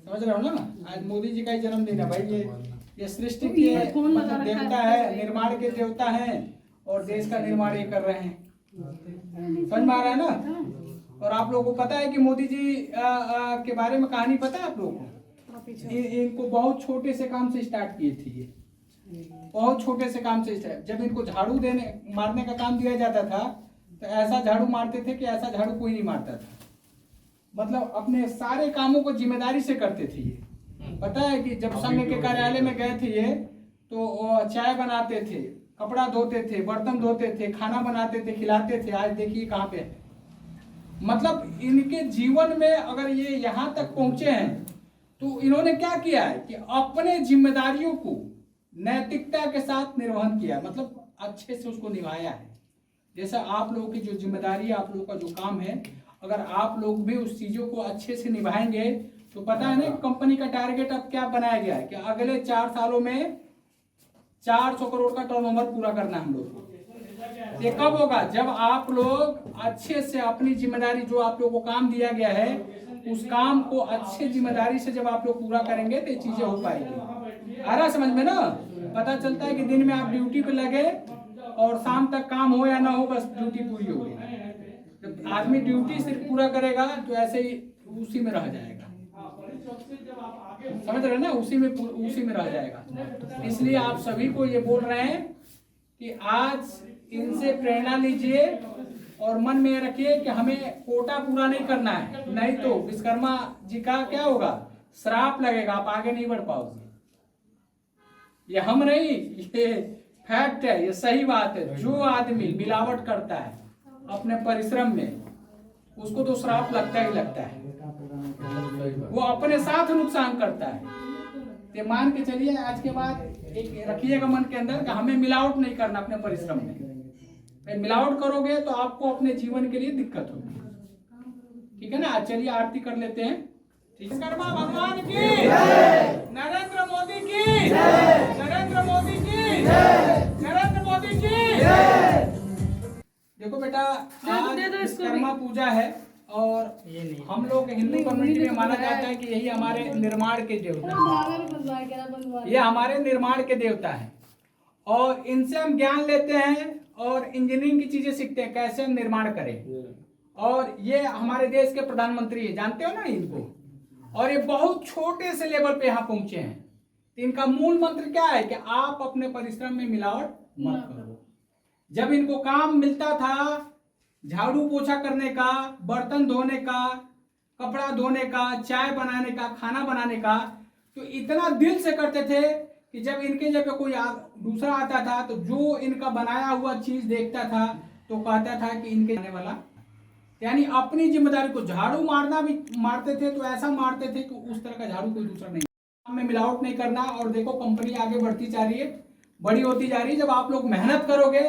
समझ रहे हो ना। आज मोदी जी का ही जन्मदिन है भाई। ये सृष्टि के मतलब देवता है, निर्माण के देवता हैं और देश का निर्माण ये कर रहे हैं। समझ में आ रहा है ना। और आप लोगों को पता है कि मोदी जी के बारे में कहानी पता है आप लोगों को। इनको बहुत छोटे से काम से स्टार्ट किए थे ये, बहुत छोटे से काम से स्टार्ट। जब इनको झाड़ू देने मारने का काम दिया जाता था तो ऐसा झाड़ू मारते थे कि ऐसा झाड़ू कोई नहीं मारता था। मतलब अपने सारे कामों को जिम्मेदारी से करते थे ये। पता है कि जब संघ के कार्यालय में गए थे ये तो चाय बनाते थे, कपड़ा धोते थे, बर्तन धोते थे, खाना बनाते थे, खिलाते थे। आज देखिए कहाँ पे है। मतलब इनके जीवन में अगर ये यहाँ तक पहुंचे हैं तो इन्होंने क्या किया है कि अपने जिम्मेदारियों को नैतिकता के साथ निर्वहन किया, मतलब अच्छे से उसको निभाया है। जैसा आप लोगों की जो जिम्मेदारी है, आप लोगों का जो काम है, अगर आप लोग भी उस चीजों को अच्छे से निभाएंगे तो पता है ना कंपनी का टारगेट अब क्या बनाया गया है कि अगले 4 सालों में 400 करोड़ का टर्नओवर पूरा करना है हम लोग को। ये कब होगा? जब आप लोग अच्छे से अपनी जिम्मेदारी, जो आप लोगों को काम दिया गया है, उस काम को अच्छे जिम्मेदारी से जब आप लोग पूरा करेंगे तो ये चीजें हो पाएगी। आ रहा समझ में ना। पता चलता है कि दिन में आप ड्यूटी पे लगे और शाम तक काम हो या ना हो, बस ड्यूटी पूरी हो गई। जब आदमी ड्यूटी सिर्फ पूरा करेगा तो ऐसे ही उसी में रह जाएगा। समझ रहे ना, उसी में रह जाएगा। इसलिए आप सभी को ये बोल रहे हैं कि आज इनसे प्रेरणा लीजिए और मन में रखिए कि हमें कोटा पूरा नहीं करना है, नहीं तो विश्वकर्मा जी का क्या होगा? श्राप लगेगा, आप आगे नहीं बढ़ पाओगे। ये हम नहीं, ये फैक्ट है, ये सही बात है। जो आदमी मिलावट करता है अपने परिश्रम में, उसको तो श्राप लगता ही लगता है। वो अपने साथ नुकसान करता है। ये मान के चलिए आज के बाद एक रखिएगा मन के अंदर कि हमें मिलावट नहीं करना अपने परिश्रम में। मिलावट करोगे तो आपको अपने जीवन के लिए दिक्कत होगी। ठीक है ना। चलिए आरती कर लेते हैं। विश्वकर्मा भगवान की, नरेंद्र मोदी की, नरेंद्र मोदी की, नरेंद्र मोदी की। देखो बेटा, आज विश्वकर्मा पूजा है और हम लोग हिंदू कम्युनिटी में माना जाता है कि यही हमारे निर्माण के देवता है। ये हमारे निर्माण के देवता है और इनसे हम ज्ञान लेते हैं और इंजीनियरिंग की चीजें सीखते हैं, कैसे हम निर्माण करें। और ये हमारे देश के प्रधानमंत्री है, जानते हो ना इनको। और ये बहुत छोटे से लेवल पे यहाँ पहुंचे हैं। तो इनका मूल मंत्र क्या है कि आप अपने परिश्रम में मिलावट मत करो। जब इनको काम मिलता था झाड़ू पोछा करने का, बर्तन धोने का, कपड़ा धोने का, चाय बनाने का, खाना बनाने का, तो इतना दिल से करते थे कि जब इनके जब कोई दूसरा आता था तो जो इनका बनाया हुआ चीज देखता था तो कहता था कि इनके आने वाला, यानी अपनी जिम्मेदारी को, झाड़ू मारना भी मारते थे तो ऐसा मारते थे कि उस तरह का झाड़ू कोई दूसरा नहीं। में मिलावट नहीं करना। और देखो कंपनी आगे बढ़ती जा रही है, बड़ी होती जा रही है। जब आप लोग मेहनत करोगे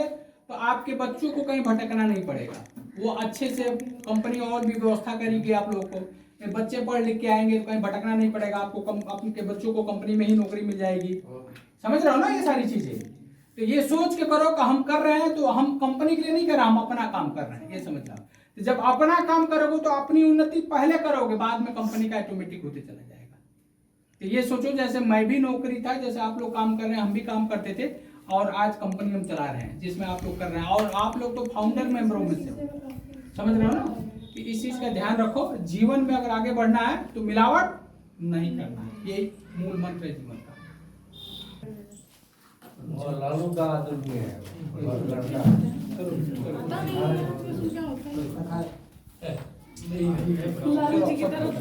तो आपके बच्चों को कहीं भटकना नहीं पड़ेगा। वो अच्छे से कंपनी और भी व्यवस्था करेगी आप लोग को। बच्चे पढ़ लिख के आएंगे तो कहीं भटकना नहीं पड़ेगा आपको। आपके बच्चों को कंपनी में ही नौकरी मिल जाएगी। समझ रहे हो ना ये सारी चीजें। तो ये सोच के करो कि हम कर रहे हैं तो हम कंपनी के लिए नहीं कर रहे, हम अपना काम कर रहे हैं, ये समझ लो। तो जब अपना काम करोगे तो अपनी उन्नति पहले करोगे, बाद में कंपनी का ऑटोमेटिक होते चला जाएगा। तो ये सोचो जैसे मैं भी नौकरी था, जैसे आप लोग काम कर रहे हैं, हम भी काम करते थे और आज कंपनी हम चला रहे हैं जिसमें आप लोग कर रहे हैं। और आप लोग तो फाउंडर मेंबरों में से हो। समझ रहे हो ना कि इस चीज का ध्यान रखो। जीवन में अगर आगे बढ़ना है तो मिलावट नहीं करना है, ये मूल मंत्र है जीवन का। और लालू का आदमी है और लड़का पता नहीं है क्या होता है। लालू जी की तरफ